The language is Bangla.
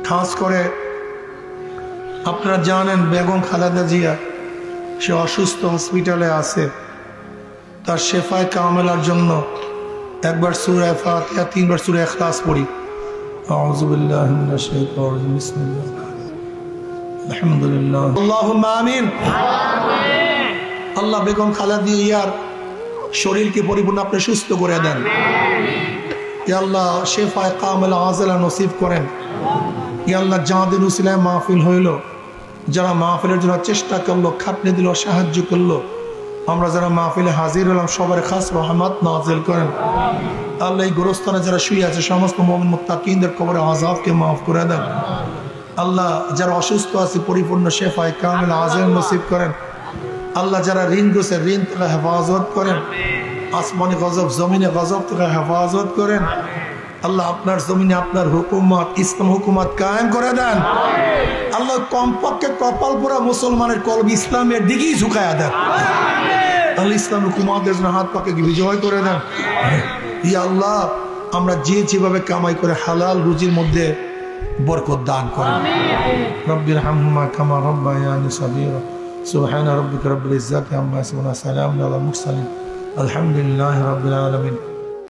খাস করে আপনারা জানেন বেগম খালেদা জিয়া সে অসুস্থ, হসপিটালে আছে। তার শেফায়ে কামেলার জন্য একবার সূরা ফাতিহা, 3 বার সূরা ইখলাস পড়ি। আউযু বিল্লাহি মিনাশ শাইতানির রাজিম, বিসমিল্লাহ, আলহামদুলিল্লাহ, আল্লাহুম্মা আমিন। আল্লাহ বেগম খালেদা জিয়ার শরীরকে পরিপূর্ণ আপনি সুস্থ করে দেন। ইয়া আল্লাহ শেফায়ে কামেলা আজলা নসিব করেন। ইয়া আল্লাহ যাদের উসিলায় মাহফিল হইল, যারা মাহফিলের জন্য চেষ্টা করলো, খাটনি দিল, সাহায্য করলো, আমরা যারা মাহফিলে হাজির হলাম সবার খাস রহমত নাজিল করেন। আল্লাহ এই গোরস্থানে যারা শুয়ে আছে সমস্ত মুমিন মুত্তাকিনদের কবরে আযাবকে মাফ করে দেন। আল্লাহ যারা অসুস্থ আছে পরিপূর্ণ শেফায়ে কামেলা আজল নসিব করেন। আল্লাহ যারা ঋণগ্রস্ত, ঋণ থেকে হেফাজত করেন। আসমানি গজব, জমিনে গজব থেকে হেফাজত করেন। আল্লাহ আপনার জমিনে আপনার হুকুমত, ইসলাম হুকুমত কায়েম করে দেন। আল্লাহ কমপক্ষে কপাল পোড়া মুসলমানের কলব ইসলামের দিকেই ঝুঁকায়া দেন। আল্লাহ ইসলাম হুকুমতের জন্য হাত পাকে বিজয় করে দেন। ইয়া আল্লাহ আমরা যেভাবে কামাই করে হালাল রুজির মধ্যে বরকত দান করেন। রব্বির হামহুমা কামা রাব্বায়ানি সাগীরা। সুবহান রাব্বিকা রাব্বিল ইজ্জাতি আম্মা ইয়াসিফুন, সালামুন আলাল মুরসালিন, আলহামদুলিল্লাহি রাব্বিল আলামিন।